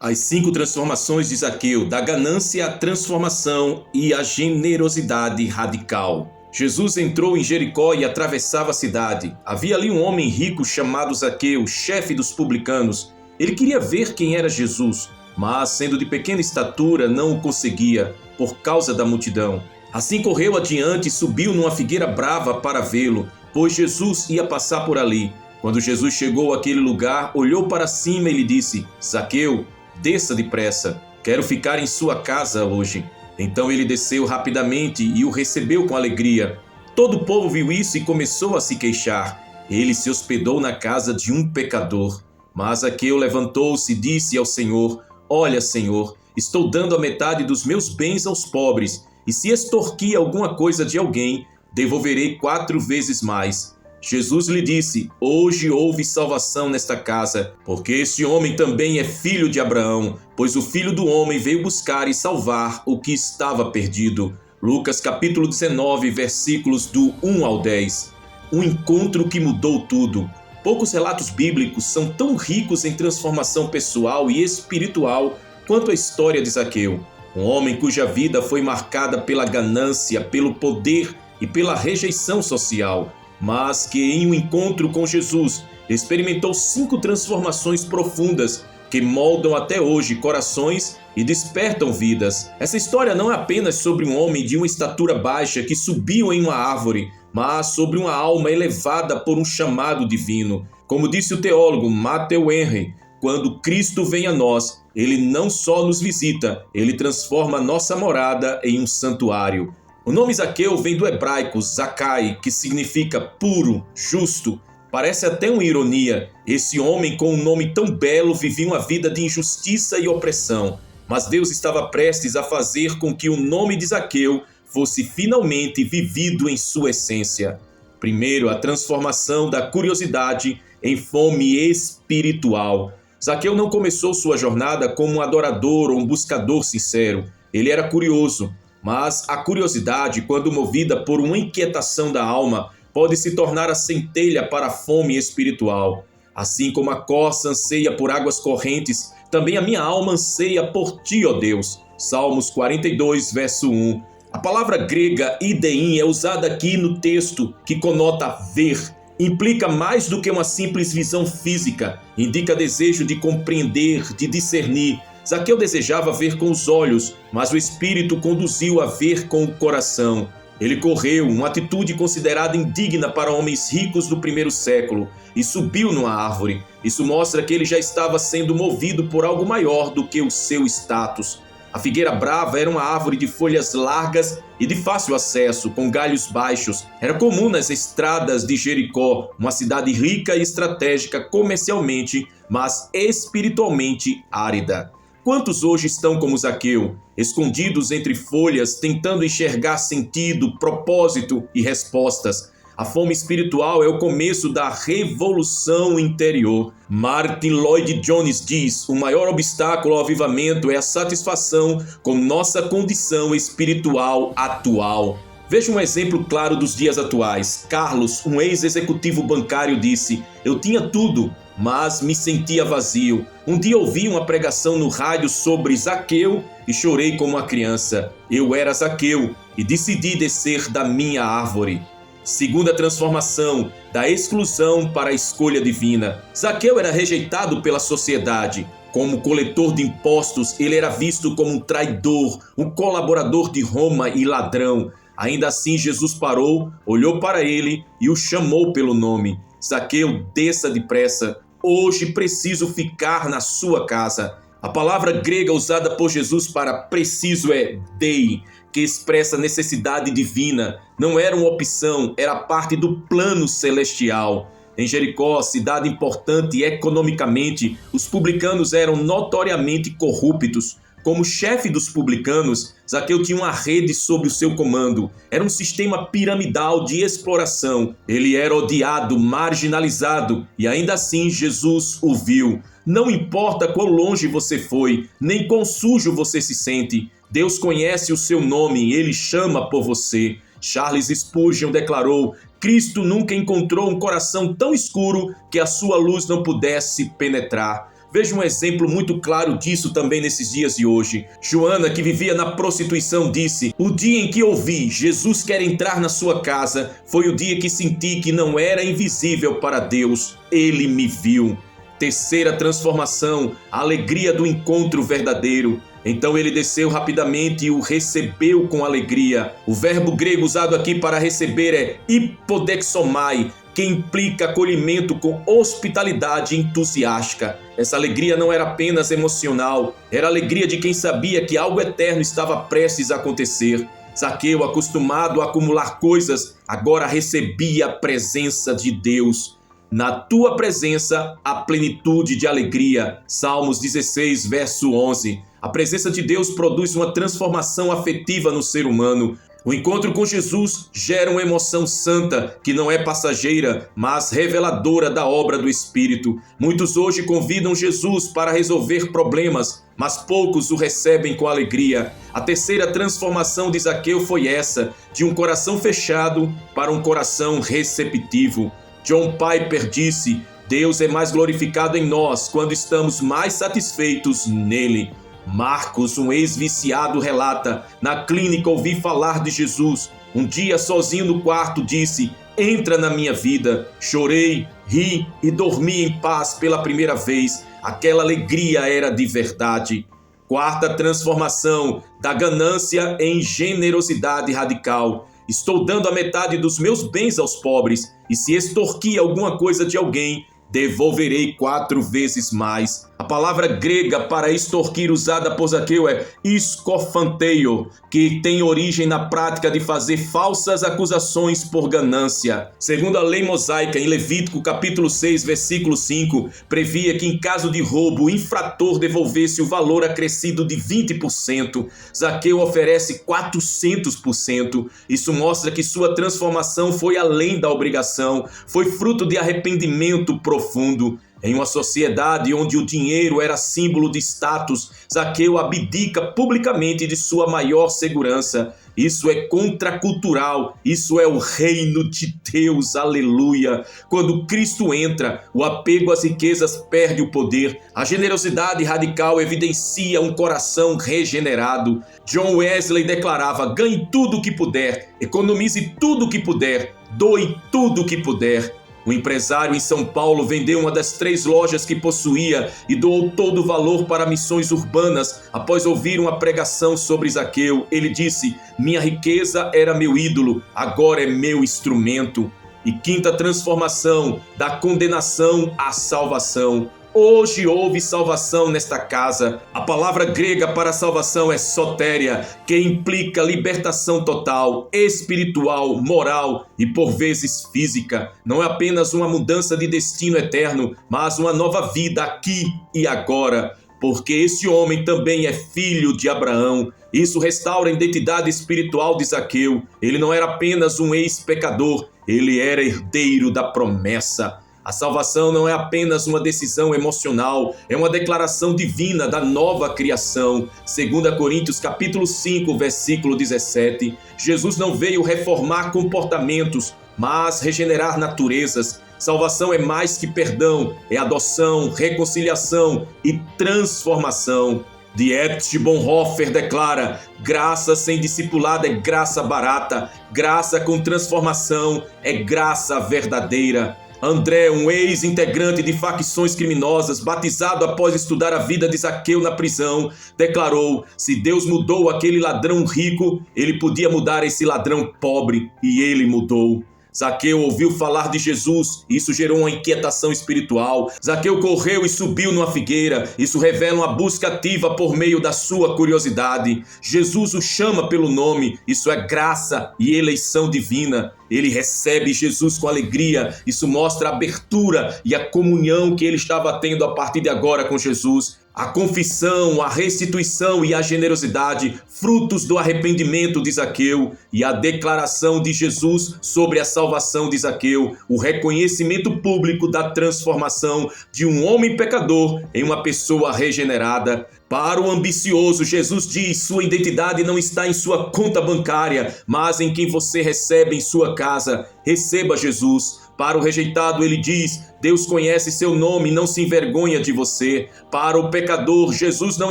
As 5 transformações de Zaqueu, da ganância à transformação e à generosidade radical. Jesus entrou em Jericó e atravessava a cidade. Havia ali um homem rico chamado Zaqueu, chefe dos publicanos. Ele queria ver quem era Jesus, mas, sendo de pequena estatura, não o conseguia, por causa da multidão. Assim correu adiante e subiu numa figueira brava para vê-lo, pois Jesus ia passar por ali. Quando Jesus chegou àquele lugar, olhou para cima e lhe disse: Zaqueu, desça depressa, quero ficar em sua casa hoje. Então ele desceu rapidamente e o recebeu com alegria. Todo o povo viu isso e começou a se queixar. Ele se hospedou na casa de um pecador. Mas Zaqueu levantou-se e disse ao Senhor: Olha, Senhor, estou dando a metade dos meus bens aos pobres, e se extorquir alguma coisa de alguém, devolverei 4 vezes mais. Jesus lhe disse: Hoje houve salvação nesta casa, porque este homem também é filho de Abraão, pois o Filho do Homem veio buscar e salvar o que estava perdido. Lucas capítulo 19, versículos do 1 ao 10. Um encontro que mudou tudo. Poucos relatos bíblicos são tão ricos em transformação pessoal e espiritual quanto a história de Zaqueu, um homem cuja vida foi marcada pela ganância, pelo poder e pela rejeição social, mas que em um encontro com Jesus experimentou 5 transformações profundas que moldam até hoje corações e despertam vidas. Essa história não é apenas sobre um homem de uma estatura baixa que subiu em uma árvore, mas sobre uma alma elevada por um chamado divino. Como disse o teólogo Matthew Henry, quando Cristo vem a nós, ele não só nos visita, ele transforma nossa morada em um santuário. O nome Zaqueu vem do hebraico Zakai, que significa puro, justo. Parece até uma ironia. Esse homem com um nome tão belo vivia uma vida de injustiça e opressão. Mas Deus estava prestes a fazer com que o nome de Zaqueu fosse finalmente vivido em sua essência. Primeiro, a transformação da curiosidade em fome espiritual. Zaqueu não começou sua jornada como um adorador ou um buscador sincero. Ele era curioso. Mas a curiosidade, quando movida por uma inquietação da alma, pode se tornar a centelha para a fome espiritual. Assim como a corça anseia por águas correntes, também a minha alma anseia por ti, ó Deus. Salmos 42, verso 1. A palavra grega idein é usada aqui no texto, que conota ver. Implica mais do que uma simples visão física. Indica desejo de compreender, de discernir. Zaqueu desejava ver com os olhos, mas o Espírito conduziu a ver com o coração. Ele correu, uma atitude considerada indigna para homens ricos do primeiro século, e subiu numa árvore. Isso mostra que ele já estava sendo movido por algo maior do que o seu status. A figueira brava era uma árvore de folhas largas e de fácil acesso, com galhos baixos. Era comum nas estradas de Jericó, uma cidade rica e estratégica comercialmente, mas espiritualmente árida. Quantos hoje estão como Zaqueu, escondidos entre folhas, tentando enxergar sentido, propósito e respostas? A fome espiritual é o começo da revolução interior. Martin Lloyd-Jones diz: o maior obstáculo ao avivamento é a satisfação com nossa condição espiritual atual. Veja um exemplo claro dos dias atuais. Carlos, um ex-executivo bancário, disse: eu tinha tudo, mas me sentia vazio. Um dia ouvi uma pregação no rádio sobre Zaqueu e chorei como uma criança. Eu era Zaqueu e decidi descer da minha árvore. Segunda transformação, da exclusão para a escolha divina. Zaqueu era rejeitado pela sociedade. Como coletor de impostos, ele era visto como um traidor, um colaborador de Roma e ladrão. Ainda assim, Jesus parou, olhou para ele e o chamou pelo nome. Zaqueu, desça depressa. Hoje preciso ficar na sua casa. A palavra grega usada por Jesus para preciso é dei, que expressa necessidade divina. Não era uma opção, era parte do plano celestial. Em Jericó, cidade importante economicamente, os publicanos eram notoriamente corruptos. Como chefe dos publicanos, Zaqueu tinha uma rede sob o seu comando. Era um sistema piramidal de exploração. Ele era odiado, marginalizado, e ainda assim Jesus o viu. Não importa quão longe você foi, nem quão sujo você se sente, Deus conhece o seu nome e Ele chama por você. Charles Spurgeon declarou: Cristo nunca encontrou um coração tão escuro que a sua luz não pudesse penetrar. Veja um exemplo muito claro disso também nesses dias de hoje. Joana, que vivia na prostituição, disse: "O dia em que ouvi Jesus quer entrar na sua casa, foi o dia que senti que não era invisível para Deus. Ele me viu." Terceira transformação, a alegria do encontro verdadeiro. Então ele desceu rapidamente e o recebeu com alegria. O verbo grego usado aqui para receber é hipodexomai, que implica acolhimento com hospitalidade entusiástica. Essa alegria não era apenas emocional, era a alegria de quem sabia que algo eterno estava prestes a acontecer. Zaqueu, acostumado a acumular coisas, agora recebia a presença de Deus. Na tua presença, a plenitude de alegria. Salmos 16, verso 11. A presença de Deus produz uma transformação afetiva no ser humano. O encontro com Jesus gera uma emoção santa, que não é passageira, mas reveladora da obra do Espírito. Muitos hoje convidam Jesus para resolver problemas, mas poucos o recebem com alegria. A terceira transformação de Zaqueu foi essa, de um coração fechado para um coração receptivo. John Piper disse: "Deus é mais glorificado em nós quando estamos mais satisfeitos nele." Marcos, um ex-viciado, relata: "Na clínica ouvi falar de Jesus. Um dia, sozinho no quarto, disse: 'Entra na minha vida.' Chorei, ri e dormi em paz pela primeira vez. Aquela alegria era de verdade." Quarta transformação, da ganância em generosidade radical. Estou dando a metade dos meus bens aos pobres, e se extorquir alguma coisa de alguém, devolverei 4 vezes mais. A palavra grega para extorquir usada por Zaqueu é escofanteio, que tem origem na prática de fazer falsas acusações por ganância. Segundo a lei mosaica, em Levítico capítulo 6, versículo 5, previa que em caso de roubo, o infrator devolvesse o valor acrescido de 20%. Zaqueu oferece 400%. Isso mostra que sua transformação foi além da obrigação, foi fruto de arrependimento profundo. Em uma sociedade onde o dinheiro era símbolo de status, Zaqueu abdica publicamente de sua maior segurança. Isso é contracultural, isso é o reino de Deus, aleluia. Quando Cristo entra, o apego às riquezas perde o poder. A generosidade radical evidencia um coração regenerado. John Wesley declarava: "Ganhe tudo o que puder, economize tudo o que puder, doe tudo o que puder." Um empresário em São Paulo vendeu uma das 3 lojas que possuía e doou todo o valor para missões urbanas após ouvir uma pregação sobre Zaqueu. Ele disse: "Minha riqueza era meu ídolo, agora é meu instrumento." E quinta transformação, da condenação à salvação. Hoje houve salvação nesta casa. A palavra grega para salvação é sotéria, que implica libertação total, espiritual, moral e por vezes física. Não é apenas uma mudança de destino eterno, mas uma nova vida aqui e agora. Porque esse homem também é filho de Abraão. Isso restaura a identidade espiritual de Zaqueu. Ele não era apenas um ex-pecador, ele era herdeiro da promessa. A salvação não é apenas uma decisão emocional, é uma declaração divina da nova criação. 2 Coríntios capítulo 5, versículo 17. Jesus não veio reformar comportamentos, mas regenerar naturezas. Salvação é mais que perdão, é adoção, reconciliação e transformação. Dietrich Bonhoeffer declara: "Graça sem discipulado é graça barata, graça com transformação é graça verdadeira." André, um ex-integrante de facções criminosas, batizado após estudar a vida de Zaqueu na prisão, declarou: "Se Deus mudou aquele ladrão rico, ele podia mudar esse ladrão pobre, e ele mudou." Zaqueu ouviu falar de Jesus, isso gerou uma inquietação espiritual. Zaqueu correu e subiu numa figueira, isso revela uma busca ativa por meio da sua curiosidade. Jesus o chama pelo nome, isso é graça e eleição divina. Ele recebe Jesus com alegria, isso mostra a abertura e a comunhão que ele estava tendo a partir de agora com Jesus. A confissão, a restituição e a generosidade, frutos do arrependimento de Zaqueu, e a declaração de Jesus sobre a salvação de Zaqueu, o reconhecimento público da transformação de um homem pecador em uma pessoa regenerada. Para o ambicioso, Jesus diz: sua identidade não está em sua conta bancária, mas em quem você recebe em sua casa. Receba Jesus. Para o rejeitado ele diz: Deus conhece seu nome e não se envergonha de você. Para o pecador, Jesus não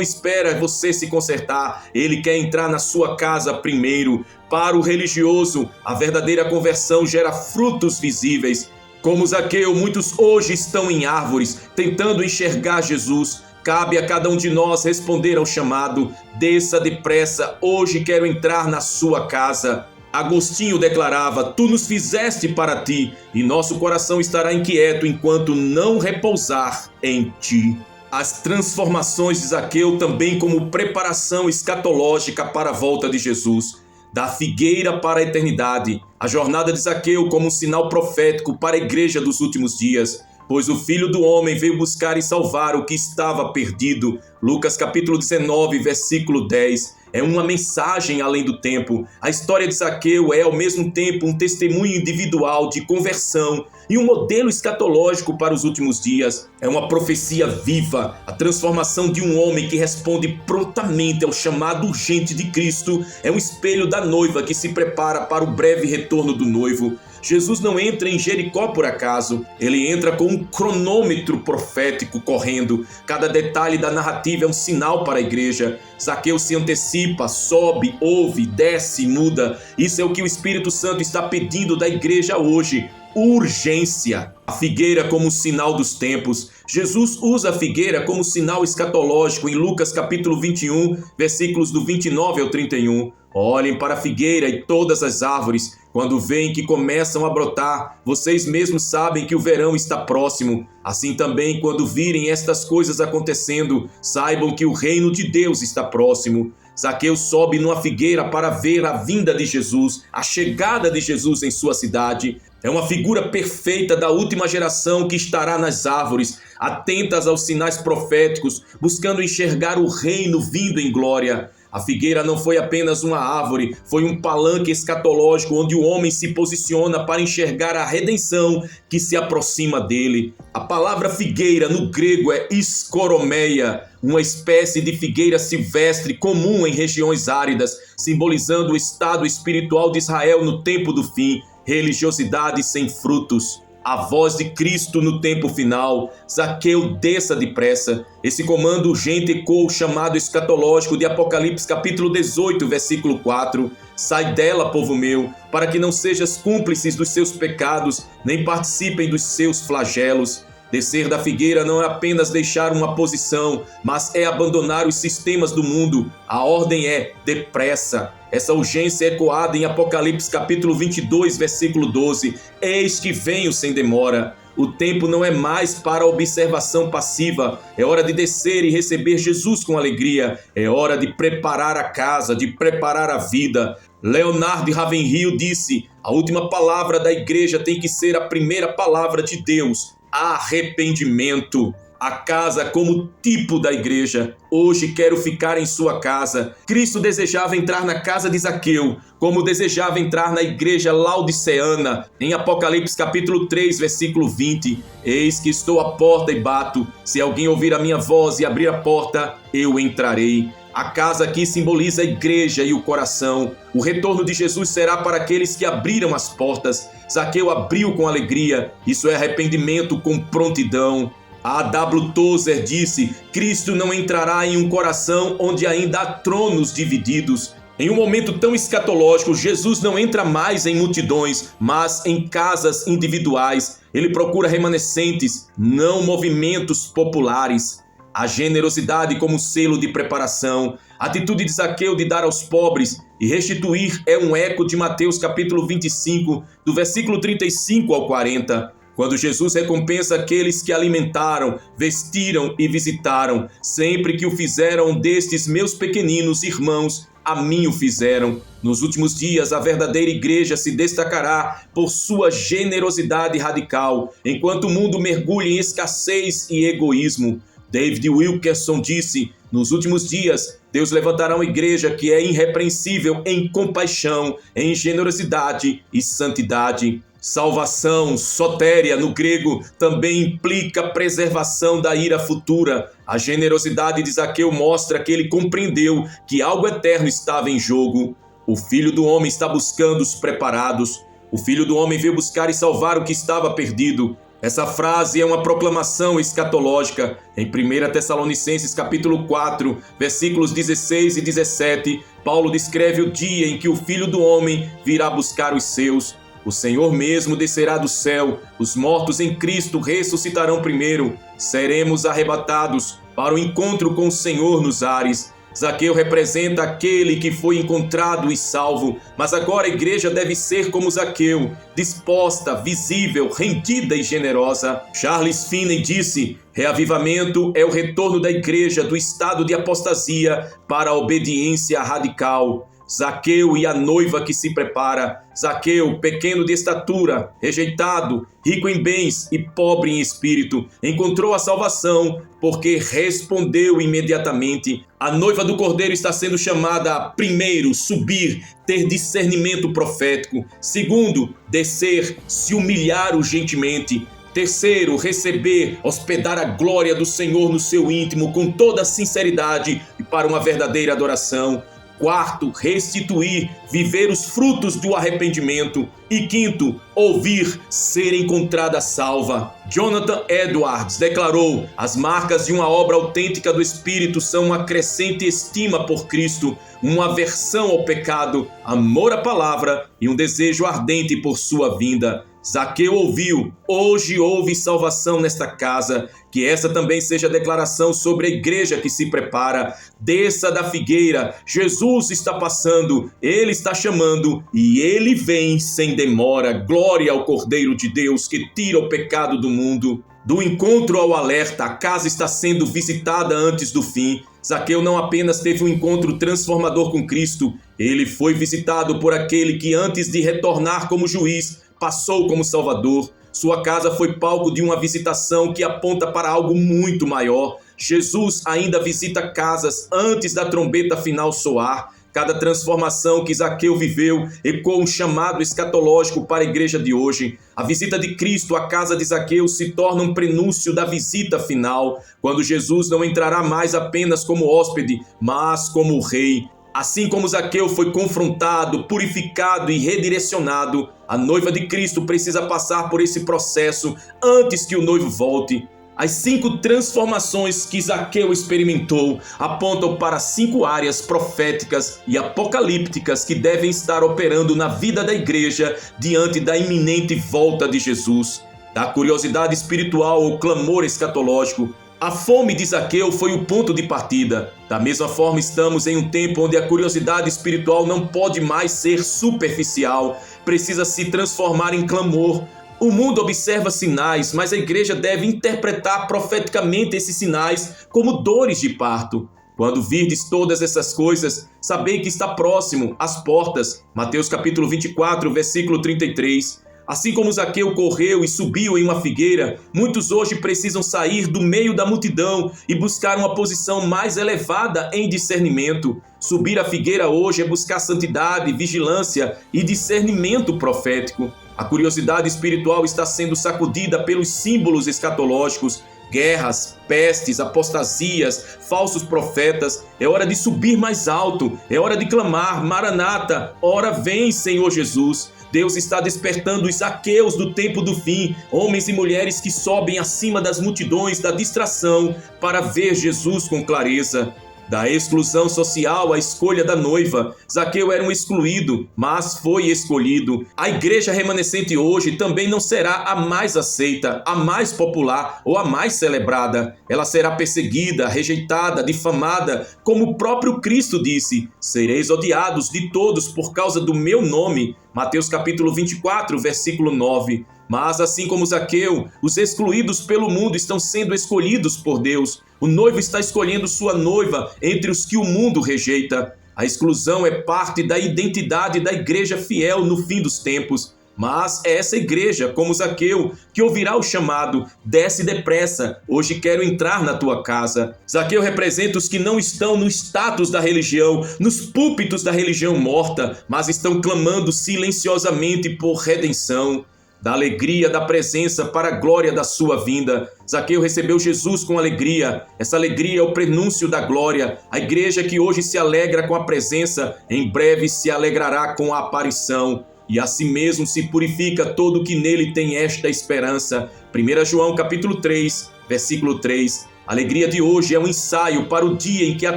espera você se consertar, ele quer entrar na sua casa primeiro. Para o religioso, a verdadeira conversão gera frutos visíveis. Como Zaqueu, muitos hoje estão em árvores, tentando enxergar Jesus. Cabe a cada um de nós responder ao chamado: desça depressa, hoje quero entrar na sua casa. Agostinho declarava: tu nos fizeste para ti, e nosso coração estará inquieto enquanto não repousar em ti. As transformações de Zaqueu também como preparação escatológica para a volta de Jesus. Da figueira para a eternidade, a jornada de Zaqueu como um sinal profético para a igreja dos últimos dias. Pois o Filho do Homem veio buscar e salvar o que estava perdido. Lucas capítulo 19, versículo 10. É uma mensagem além do tempo. A história de Zaqueu é, ao mesmo tempo, um testemunho individual de conversão e um modelo escatológico para os últimos dias. É uma profecia viva, a transformação de um homem que responde prontamente ao chamado urgente de Cristo. É um espelho da noiva que se prepara para o breve retorno do noivo. Jesus não entra em Jericó por acaso, ele entra com um cronômetro profético correndo. Cada detalhe da narrativa é um sinal para a igreja. Zaqueu se antecipa, sobe, ouve, desce, muda. Isso é o que o Espírito Santo está pedindo da igreja hoje. Urgência. A figueira como sinal dos tempos. Jesus usa a figueira como sinal escatológico em Lucas capítulo 21, versículos do 29 ao 31. Olhem para a figueira e todas as árvores. Quando veem que começam a brotar, vocês mesmos sabem que o verão está próximo. Assim também, quando virem estas coisas acontecendo, saibam que o reino de Deus está próximo. Zaqueu sobe numa figueira para ver a vinda de Jesus, a chegada de Jesus em sua cidade. É uma figura perfeita da última geração que estará nas árvores, atentas aos sinais proféticos, buscando enxergar o reino vindo em glória. A figueira não foi apenas uma árvore, foi um palanque escatológico onde o homem se posiciona para enxergar a redenção que se aproxima dele. A palavra figueira no grego é skoromeia, uma espécie de figueira silvestre comum em regiões áridas, simbolizando o estado espiritual de Israel no tempo do fim, religiosidade sem frutos. A voz de Cristo no tempo final. Zaqueu, desça depressa. Esse comando urgente ecoa o chamado escatológico de Apocalipse capítulo 18, versículo 4. Sai dela, povo meu, para que não sejas cúmplices dos seus pecados, nem participem dos seus flagelos. Descer da figueira não é apenas deixar uma posição, mas é abandonar os sistemas do mundo. A ordem é depressa. Essa urgência é ecoada em Apocalipse capítulo 22, versículo 12. Eis que venho sem demora. O tempo não é mais para observação passiva. É hora de descer e receber Jesus com alegria. É hora de preparar a casa, de preparar a vida. Leonardo Ravenhill disse: a última palavra da igreja tem que ser a primeira palavra de Deus. Arrependimento. A casa como tipo da igreja. Hoje quero ficar em sua casa. Cristo desejava entrar na casa de Zaqueu, como desejava entrar na igreja laodiceana. Em Apocalipse capítulo 3, versículo 20. Eis que estou à porta e bato. Se alguém ouvir a minha voz e abrir a porta, eu entrarei. A casa aqui simboliza a igreja e o coração. O retorno de Jesus será para aqueles que abriram as portas. Zaqueu abriu com alegria. Isso é arrependimento com prontidão. A W. Tozer disse: Cristo não entrará em um coração onde ainda há tronos divididos. Em um momento tão escatológico, Jesus não entra mais em multidões, mas em casas individuais. Ele procura remanescentes, não movimentos populares. A generosidade como selo de preparação. A atitude de Zaqueu de dar aos pobres e restituir é um eco de Mateus capítulo 25, do versículo 35 ao 40. Quando Jesus recompensa aqueles que alimentaram, vestiram e visitaram, sempre que o fizeram destes meus pequeninos irmãos, a mim o fizeram. Nos últimos dias, a verdadeira igreja se destacará por sua generosidade radical, enquanto o mundo mergulha em escassez e egoísmo. David Wilkerson disse: nos últimos dias, Deus levantará uma igreja que é irrepreensível em compaixão, em generosidade e santidade. Salvação, sotéria, no grego, também implica preservação da ira futura. A generosidade de Zaqueu mostra que ele compreendeu que algo eterno estava em jogo. O Filho do Homem está buscando os preparados. O Filho do Homem veio buscar e salvar o que estava perdido. Essa frase é uma proclamação escatológica. Em 1 Tessalonicenses capítulo 4, versículos 16 e 17, Paulo descreve o dia em que o Filho do Homem virá buscar os seus. O Senhor mesmo descerá do céu, os mortos em Cristo ressuscitarão primeiro, seremos arrebatados para o encontro com o Senhor nos ares. Zaqueu representa aquele que foi encontrado e salvo, mas agora a igreja deve ser como Zaqueu, disposta, visível, rendida e generosa. Charles Finney disse: reavivamento é o retorno da igreja do estado de apostasia para a obediência radical. Zaqueu e a noiva que se prepara. Zaqueu, pequeno de estatura, rejeitado, rico em bens e pobre em espírito, encontrou a salvação porque respondeu imediatamente. A noiva do Cordeiro está sendo chamada a, primeiro, subir, ter discernimento profético. Segundo, descer, se humilhar urgentemente. Terceiro, receber, hospedar a glória do Senhor no seu íntimo com toda sinceridade e para uma verdadeira adoração. Quarto, restituir, viver os frutos do arrependimento. E quinto, ouvir, ser encontrada salva. Jonathan Edwards declarou: as marcas de uma obra autêntica do Espírito são uma crescente estima por Cristo, uma aversão ao pecado, amor à palavra e um desejo ardente por sua vinda. Zaqueu ouviu: hoje houve salvação nesta casa. Que essa também seja a declaração sobre a igreja que se prepara. Desça da figueira, Jesus está passando, Ele está chamando e Ele vem sem demora. Glória ao Cordeiro de Deus que tira o pecado do mundo. Do encontro ao alerta, a casa está sendo visitada antes do fim. Zaqueu não apenas teve um encontro transformador com Cristo, ele foi visitado por aquele que antes de retornar como juiz, passou como Salvador. Sua casa foi palco de uma visitação que aponta para algo muito maior. Jesus ainda visita casas antes da trombeta final soar. Cada transformação que Zaqueu viveu ecoa um chamado escatológico para a igreja de hoje. A visita de Cristo à casa de Zaqueu se torna um prenúncio da visita final, quando Jesus não entrará mais apenas como hóspede, mas como rei. Assim como Zaqueu foi confrontado, purificado e redirecionado, a noiva de Cristo precisa passar por esse processo antes que o noivo volte. As 5 transformações que Zaqueu experimentou apontam para 5 áreas proféticas e apocalípticas que devem estar operando na vida da igreja diante da iminente volta de Jesus. Da curiosidade espiritual ao clamor escatológico, a fome de Zaqueu foi o ponto de partida. Da mesma forma, estamos em um tempo onde a curiosidade espiritual não pode mais ser superficial, precisa se transformar em clamor. O mundo observa sinais, mas a igreja deve interpretar profeticamente esses sinais como dores de parto. Quando virdes todas essas coisas, sabei que está próximo, às portas. Mateus capítulo 24, versículo 33. Assim como Zaqueu correu e subiu em uma figueira, muitos hoje precisam sair do meio da multidão e buscar uma posição mais elevada em discernimento. Subir a figueira hoje é buscar santidade, vigilância e discernimento profético. A curiosidade espiritual está sendo sacudida pelos símbolos escatológicos, guerras, pestes, apostasias, falsos profetas. É hora de subir mais alto, é hora de clamar: Maranata, ora vem, Senhor Jesus. Deus está despertando os Zaqueus do tempo do fim, homens e mulheres que sobem acima das multidões da distração para ver Jesus com clareza. Da exclusão social à escolha da noiva, Zaqueu era um excluído, mas foi escolhido. A igreja remanescente hoje também não será a mais aceita, a mais popular ou a mais celebrada. Ela será perseguida, rejeitada, difamada, como o próprio Cristo disse: sereis odiados de todos por causa do meu nome. Mateus capítulo 24, versículo 9. Mas assim como Zaqueu, os excluídos pelo mundo estão sendo escolhidos por Deus. O noivo está escolhendo sua noiva entre os que o mundo rejeita. A exclusão é parte da identidade da igreja fiel no fim dos tempos. Mas é essa igreja, como Zaqueu, que ouvirá o chamado: desce depressa, hoje quero entrar na tua casa. Zaqueu representa os que não estão no status da religião, nos púlpitos da religião morta, mas estão clamando silenciosamente por redenção. Da alegria da presença para a glória da sua vinda. Zaqueu recebeu Jesus com alegria. Essa alegria é o prenúncio da glória. A igreja que hoje se alegra com a presença, em breve se alegrará com a aparição. e a si mesmo se purifica todo o que nele tem esta esperança. 1 João capítulo 3, versículo 3. A alegria de hoje é um ensaio para o dia em que a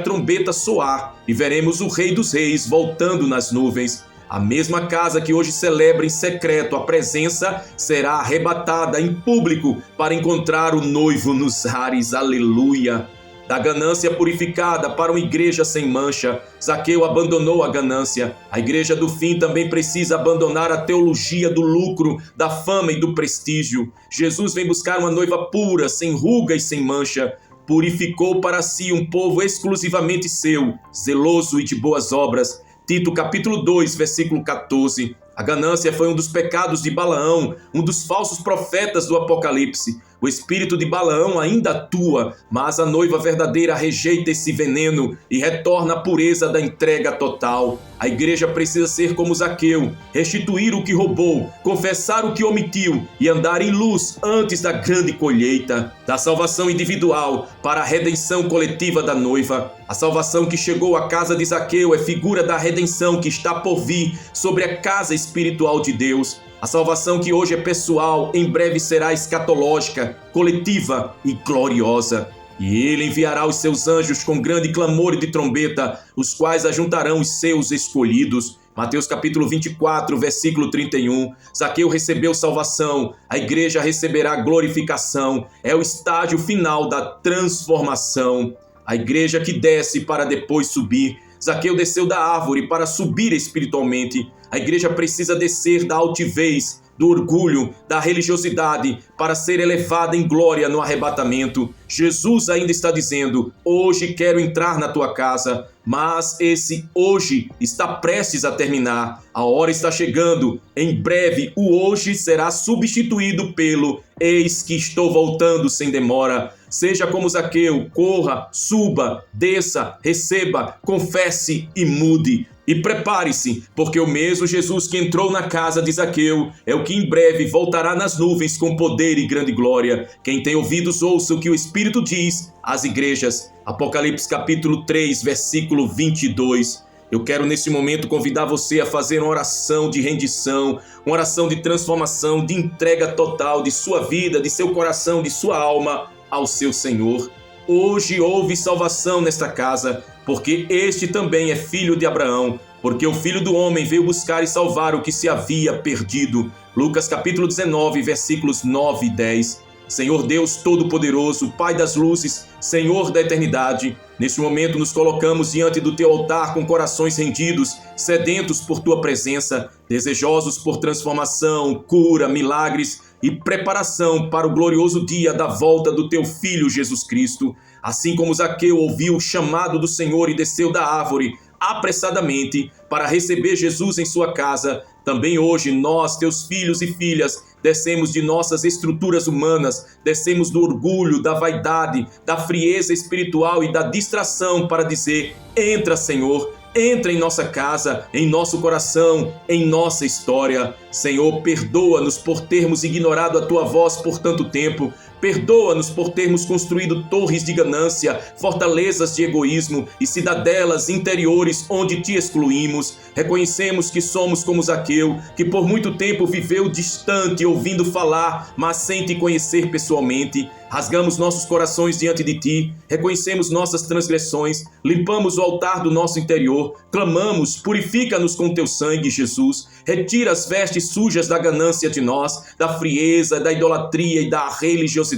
trombeta soar e veremos o Rei dos Reis voltando nas nuvens. A mesma casa que hoje celebra em secreto a presença será arrebatada em público para encontrar o noivo nos ares. Aleluia! Da ganância purificada para uma igreja sem mancha, Zaqueu abandonou a ganância. A igreja do fim também precisa abandonar a teologia do lucro, da fama e do prestígio. Jesus vem buscar uma noiva pura, sem ruga e sem mancha. Purificou para si um povo exclusivamente seu, zeloso e de boas obras. Tito capítulo 2, versículo 14. A ganância foi um dos pecados de Balaão, um dos falsos profetas do Apocalipse. O espírito de Balaão ainda atua, mas a noiva verdadeira rejeita esse veneno e retorna à pureza da entrega total. A igreja precisa ser como Zaqueu, restituir o que roubou, confessar o que omitiu e andar em luz antes da grande colheita. Da salvação individual para a redenção coletiva da noiva. A salvação que chegou à casa de Zaqueu é figura da redenção que está por vir sobre a casa espiritual de Deus. A salvação que hoje é pessoal, em breve será escatológica, coletiva e gloriosa. E ele enviará os seus anjos com grande clamor de trombeta, os quais ajuntarão os seus escolhidos. Mateus capítulo 24, versículo 31. Zaqueu recebeu salvação, a igreja receberá glorificação. É o estágio final da transformação. A igreja que desce para depois subir. Zaqueu desceu da árvore para subir espiritualmente. A igreja precisa descer da altivez, do orgulho, da religiosidade, para ser elevada em glória no arrebatamento. Jesus ainda está dizendo: hoje quero entrar na tua casa, mas esse hoje está prestes a terminar. A hora está chegando. Em breve o hoje será substituído pelo eis que estou voltando sem demora. Seja como Zaqueu, corra, suba, desça, receba, confesse e mude. E prepare-se, porque o mesmo Jesus que entrou na casa de Zaqueu é o que em breve voltará nas nuvens com poder e grande glória. Quem tem ouvidos, ouça o que o Espírito diz às igrejas. Apocalipse capítulo 3, versículo 22. Eu quero nesse momento convidar você a fazer uma oração de rendição, uma oração de transformação, de entrega total de sua vida, de seu coração, de sua alma ao seu Senhor. Hoje houve salvação nesta casa, porque este também é filho de Abraão, porque o Filho do Homem veio buscar e salvar o que se havia perdido. Lucas capítulo 19, versículos 9 e 10. Senhor Deus Todo-Poderoso, Pai das luzes, Senhor da eternidade, neste momento nos colocamos diante do Teu altar com corações rendidos, sedentos por Tua presença, desejosos por transformação, cura, milagres e preparação para o glorioso dia da volta do Teu Filho Jesus Cristo. Assim como Zaqueu ouviu o chamado do Senhor e desceu da árvore apressadamente para receber Jesus em sua casa, também hoje nós, Teus filhos e filhas, descemos de nossas estruturas humanas, descemos do orgulho, da vaidade, da frieza espiritual e da distração para dizer: entra, Senhor, entra em nossa casa, em nosso coração, em nossa história. Senhor, perdoa-nos por termos ignorado a Tua voz por tanto tempo. Perdoa-nos por termos construído torres de ganância, fortalezas de egoísmo e cidadelas interiores onde Te excluímos. Reconhecemos que somos como Zaqueu, que por muito tempo viveu distante, ouvindo falar, mas sem Te conhecer pessoalmente. Rasgamos nossos corações diante de Ti, reconhecemos nossas transgressões, limpamos o altar do nosso interior, clamamos: purifica-nos com Teu sangue, Jesus. Retira as vestes sujas da ganância de nós, da frieza, da idolatria e da religiosidade.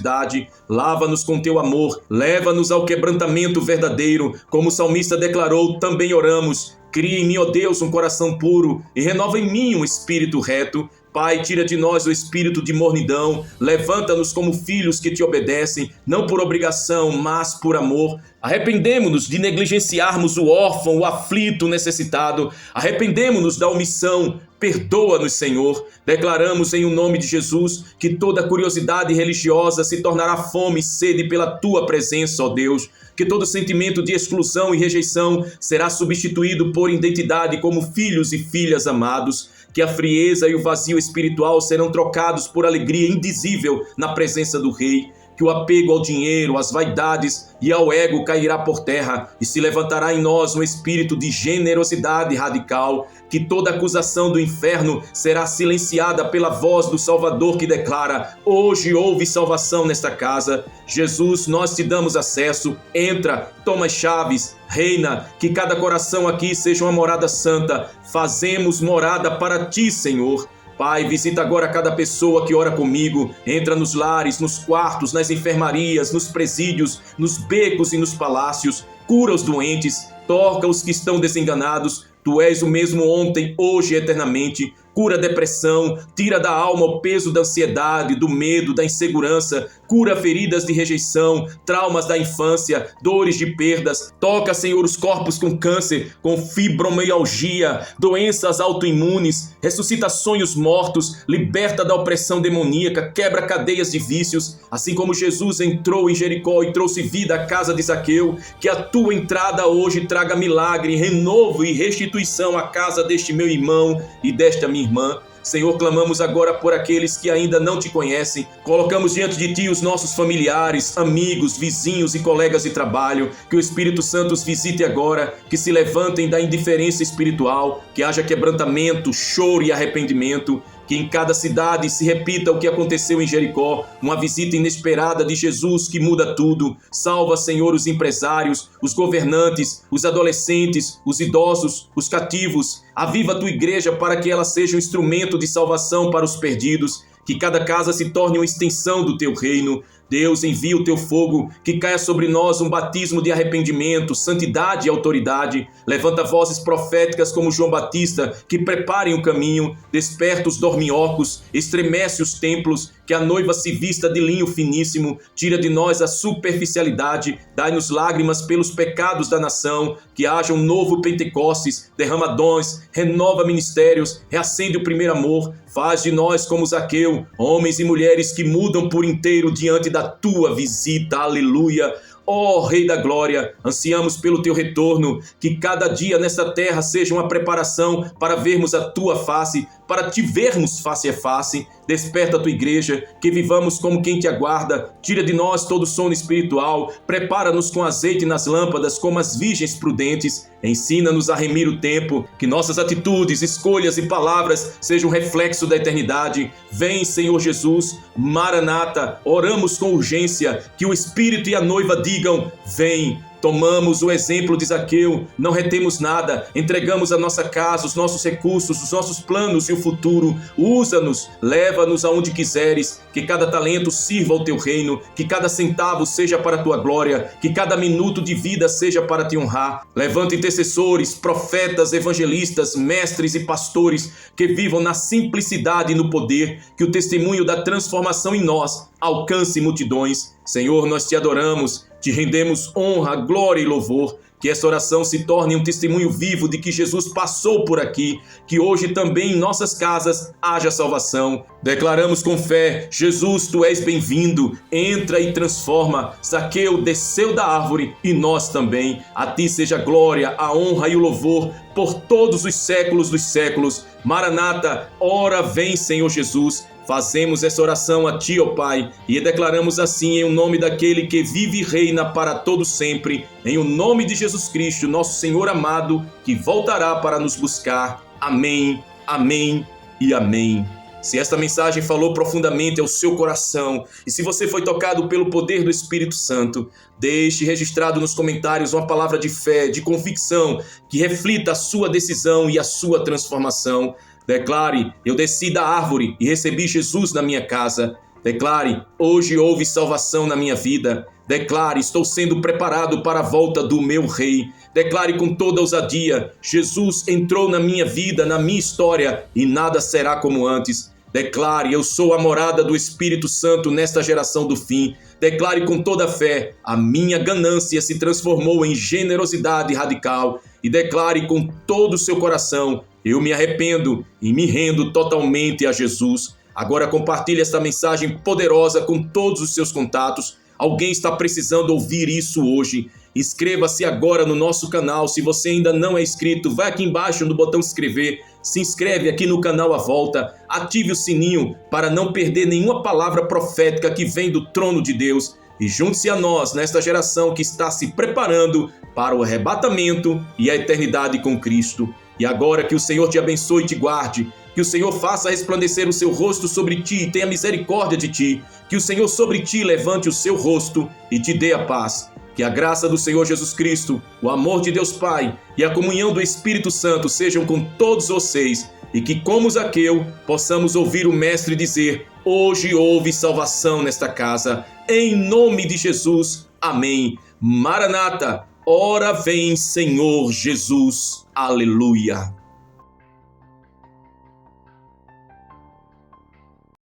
Lava-nos com Teu amor, leva-nos ao quebrantamento verdadeiro. Como o salmista declarou, também oramos: cria em mim, ó Deus, um coração puro e renova em mim um espírito reto. Pai, tira de nós o espírito de mornidão, levanta-nos como filhos que Te obedecem, não por obrigação, mas por amor. Arrependemo-nos de negligenciarmos o órfão, o aflito, o necessitado. Arrependemo-nos da omissão. Perdoa-nos, Senhor. Declaramos em o nome de Jesus que toda curiosidade religiosa se tornará fome e sede pela Tua presença, ó Deus. Que todo sentimento de exclusão e rejeição será substituído por identidade como filhos e filhas amados. Que a frieza e o vazio espiritual serão trocados por alegria indizível na presença do Rei. que o apego ao dinheiro, às vaidades e ao ego cairá por terra e se levantará em nós um espírito de generosidade radical, que toda acusação do inferno será silenciada pela voz do Salvador que declara: hoje houve salvação nesta casa. Jesus, nós te damos acesso, entra, toma as chaves, reina, que cada coração aqui seja uma morada santa. Fazemos morada para ti, Senhor. Pai, visita agora cada pessoa que ora comigo, entra nos lares, nos quartos, nas enfermarias, nos presídios, nos becos e nos palácios, cura os doentes, toca os que estão desenganados. Tu és o mesmo ontem, hoje e eternamente. Cura a depressão, tira da alma o peso da ansiedade, do medo, da insegurança, cura feridas de rejeição, traumas da infância, dores de perdas. Toca, Senhor, os corpos com câncer, com fibromialgia, doenças autoimunes, ressuscita sonhos mortos, liberta da opressão demoníaca, quebra cadeias de vícios. Assim como Jesus entrou em Jericó e trouxe vida à casa de Zaqueu, que a tua entrada hoje traga milagre, renovo e restituição à casa deste meu irmão e desta minha irmã. Senhor, clamamos agora por aqueles que ainda não te conhecem. Colocamos diante de ti os nossos familiares, amigos, vizinhos e colegas de trabalho. Que o Espírito Santo os visite agora, que se levantem da indiferença espiritual, que haja quebrantamento, choro e arrependimento. Que em cada cidade se repita o que aconteceu em Jericó, uma visita inesperada de Jesus que muda tudo. Salva, Senhor, os empresários, os governantes, os adolescentes, os idosos, os cativos. Aviva a tua igreja para que ela seja um instrumento de salvação para os perdidos. Que cada casa se torne uma extensão do teu reino. Deus, envia o teu fogo, que caia sobre nós um batismo de arrependimento, santidade e autoridade. Levanta vozes proféticas como João Batista, que preparem o caminho, desperta os dorminhocos, estremece os templos, que a noiva se vista de linho finíssimo, tira de nós a superficialidade, dai-nos lágrimas pelos pecados da nação, que haja um novo Pentecostes, derrama dons, renova ministérios, reacende o primeiro amor, faz de nós como Zaqueu, homens e mulheres que mudam por inteiro diante da tua visita, aleluia. Ó Rei da Glória, ansiamos pelo teu retorno, que cada dia nesta terra seja uma preparação para vermos a tua face, para te vermos face a face. Desperta a tua igreja, que vivamos como quem te aguarda, tira de nós todo sono espiritual, prepara-nos com azeite nas lâmpadas como as virgens prudentes, ensina-nos a remir o tempo, que nossas atitudes, escolhas e palavras sejam reflexo da eternidade. Vem, Senhor Jesus, Maranata, oramos com urgência, que o Espírito e a noiva digam: vem. Tomamos o exemplo de Zaqueu, não retemos nada, entregamos a nossa casa, os nossos recursos, os nossos planos e o futuro. Usa-nos, leva-nos aonde quiseres, que cada talento sirva ao teu reino, que cada centavo seja para a tua glória, que cada minuto de vida seja para te honrar. Levanta intercessores, profetas, evangelistas, mestres e pastores que vivam na simplicidade e no poder, que o testemunho da transformação em nós alcance multidões. Senhor, nós te adoramos, te rendemos honra, glória e louvor. Que essa oração se torne um testemunho vivo de que Jesus passou por aqui, que hoje também em nossas casas haja salvação. Declaramos com fé: Jesus, tu és bem-vindo, entra e transforma. Zaqueu desceu da árvore e nós também. A ti seja a glória, a honra e o louvor por todos os séculos dos séculos. Maranata, ora vem, Senhor Jesus. Fazemos essa oração a ti, ó Pai, e declaramos assim em nome daquele que vive e reina para todo sempre, em o nome de Jesus Cristo, nosso Senhor amado, que voltará para nos buscar. Amém, amém e amém. Se esta mensagem falou profundamente ao seu coração e se você foi tocado pelo poder do Espírito Santo, deixe registrado nos comentários uma palavra de fé, de convicção, que reflita a sua decisão e a sua transformação. Declare: eu desci da árvore e recebi Jesus na minha casa. Declare: hoje houve salvação na minha vida. Declare: estou sendo preparado para a volta do meu Rei. Declare com toda ousadia: Jesus entrou na minha vida, na minha história, e nada será como antes. Declare: eu sou a morada do Espírito Santo nesta geração do fim. Declare com toda a fé: a minha ganância se transformou em generosidade radical. E declare com todo o seu coração: eu me arrependo e me rendo totalmente a Jesus. Agora compartilhe esta mensagem poderosa com todos os seus contatos. Alguém está precisando ouvir isso hoje. Inscreva-se agora no nosso canal. Se você ainda não é inscrito, vai aqui embaixo no botão inscrever. se inscreve aqui no canal À Volta, ative o sininho para não perder nenhuma palavra profética que vem do trono de Deus e junte-se a nós nesta geração que está se preparando para o arrebatamento e a eternidade com Cristo. E agora que o Senhor te abençoe e te guarde, que o Senhor faça resplandecer o seu rosto sobre ti e tenha misericórdia de ti, que o Senhor sobre ti levante o seu rosto e te dê a paz. Que a graça do Senhor Jesus Cristo, o amor de Deus Pai e a comunhão do Espírito Santo sejam com todos vocês e que, como Zaqueu, possamos ouvir o Mestre dizer: hoje houve salvação nesta casa, em nome de Jesus. Amém. Maranata, ora vem, Senhor Jesus. Aleluia.